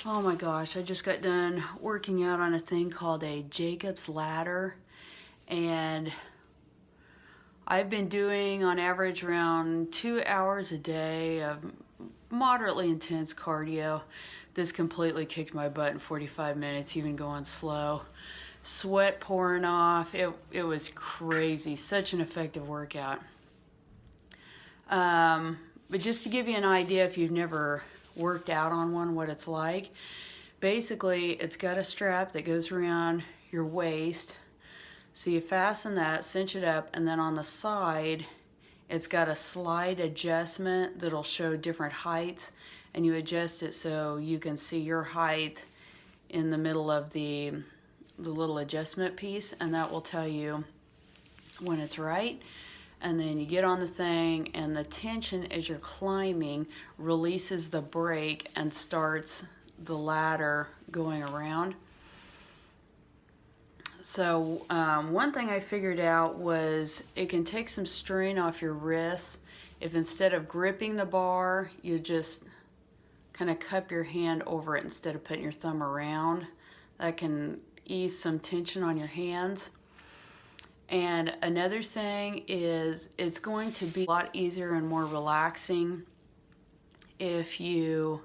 Oh my gosh, I just got done working out on a thing called a Jacob's ladder, and I've been doing on average around 2 hours a day of moderately intense cardio. This completely kicked my butt in 45 minutes, even going slow. Sweat pouring off. It was crazy. Such an effective workout. But just to give you an idea, if you've never worked out on one, what it's like, basically it's got a strap that goes around your waist. So you fasten that, cinch it up, and then on the side it's got a slide adjustment that'll show different heights, and you adjust it so you can see your height in the middle of the little adjustment piece, and that will tell you when it's right. And then you get on the thing, and the tension as you're climbing releases the brake and starts the ladder going around. So one thing I figured out was it can take some strain off your wrists if instead of gripping the bar, you just kind of cup your hand over it instead of putting your thumb around. That can ease some tension on your hands. And another thing is it's going to be a lot easier and more relaxing if you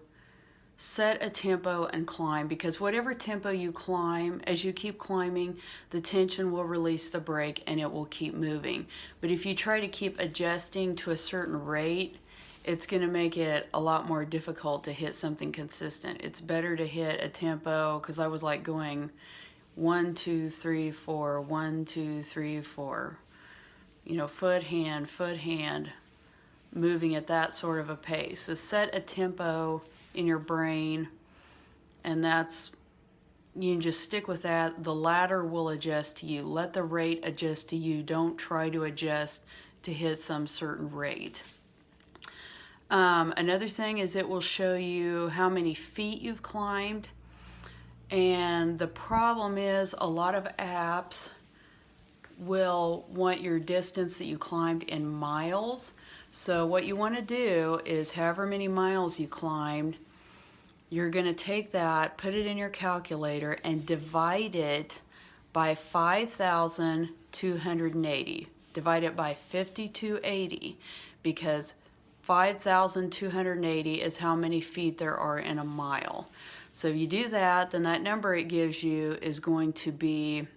set a tempo and climb, because whatever tempo you climb, as you keep climbing, the tension will release the brake and it will keep moving. But if you try to keep adjusting to a certain rate, it's going to make it a lot more difficult to hit something consistent. It's better to hit a tempo, because I was like going 1, 2, 3, 4, 1, 2, 3, 4, you know, foot, hand, moving at that sort of a pace. So set a tempo in your brain, and you can just stick with that. The ladder will adjust to you. Let the rate adjust to you. Don't try to adjust to hit some certain rate. Another thing is it will show you how many feet you've climbed. And the problem is a lot of apps will want your distance that you climbed in miles. So what you want to do is however many miles you climbed, you're going to take that, put it in your calculator, and divide it by 5,280. Divide it by 5,280, because 5,280 is how many feet there are in a mile. So if you do that, then that number it gives you is going to be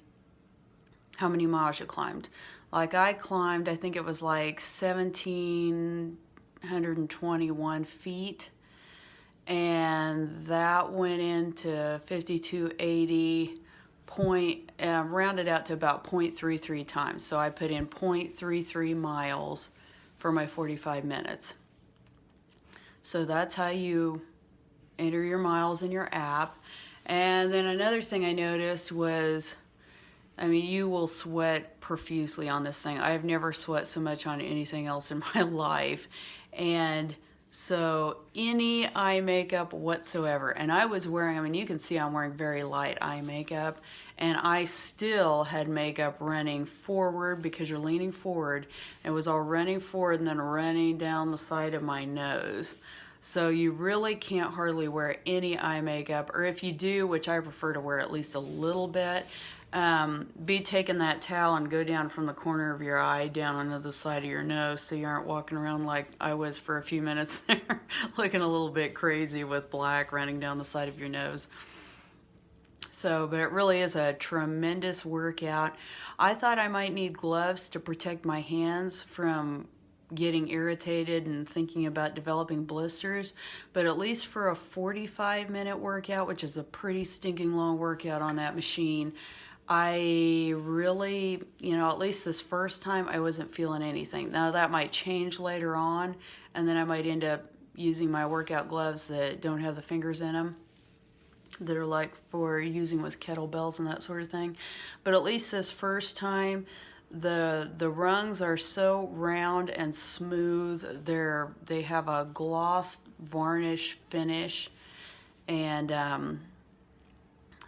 how many miles you climbed. Like I climbed, I think it was like 1,721 feet, and that went into 5,280 rounded out to about 0.33 times. So I put in 0.33 miles for my 45 minutes. So that's how you enter your miles in your app. And then another thing I noticed was, I mean, you will sweat profusely on this thing. I've never sweat so much on anything else in my life. And so any eye makeup whatsoever, and I was wearing, I mean, you can see I'm wearing very light eye makeup, and I still had makeup running forward, because you're leaning forward. It was all running forward and then running down the side of my nose. So you really can't hardly wear any eye makeup, or if you do, which I prefer to wear at least a little bit, be taking that towel and go down from the corner of your eye down onto the side of your nose, so you aren't walking around like I was for a few minutes there, looking a little bit crazy with black running down the side of your nose. So, but it really is a tremendous workout. I thought I might need gloves to protect my hands from getting irritated and thinking about developing blisters, but at least for a 45-minute workout, which is a pretty stinking long workout on that machine, I really, you know, at least this first time, I wasn't feeling anything. Now that might change later on, and then I might end up using my workout gloves that don't have the fingers in them, that are like for using with kettlebells and that sort of thing. But at least this first time, the rungs are so round and smooth. They have a gloss varnish finish, and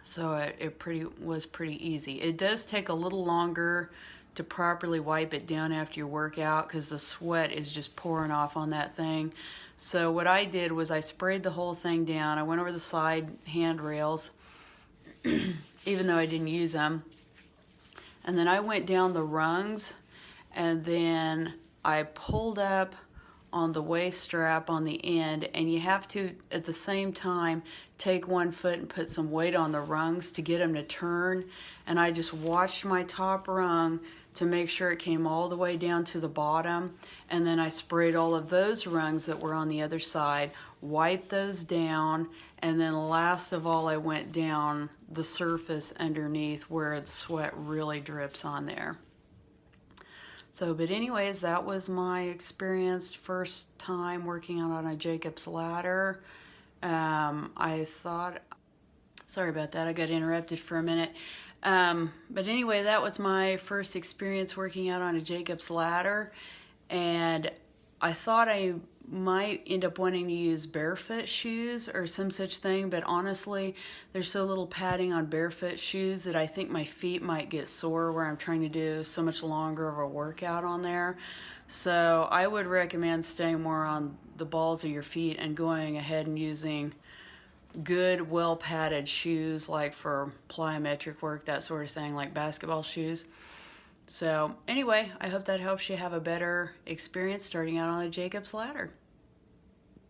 so it was pretty easy. It does take a little longer to properly wipe it down after your workout because the sweat is just pouring off on that thing. So what I did was I sprayed the whole thing down. I went over the side handrails, even though I didn't use them. And then I went down the rungs, and then I pulled up on the waist strap on the end, and you have to at the same time take one foot and put some weight on the rungs to get them to turn. And I just watched my top rung to make sure it came all the way down to the bottom, and then I sprayed all of those rungs that were on the other side, wiped those down, and then last of all I went down the surface underneath where the sweat really drips on there. So, but anyways, that was my experience first time working out on a Jacob's ladder. I thought, sorry about that, I got interrupted for a minute. But anyway, that was my first experience working out on a Jacob's ladder, and I thought I might end up wanting to use barefoot shoes or some such thing, but honestly, there's so little padding on barefoot shoes that I think my feet might get sore where I'm trying to do so much longer of a workout on there. So I would recommend staying more on the balls of your feet and going ahead and using good, well-padded shoes, like for plyometric work, that sort of thing, like basketball shoes. So anyway, I hope that helps you have a better experience starting out on a Jacob's ladder.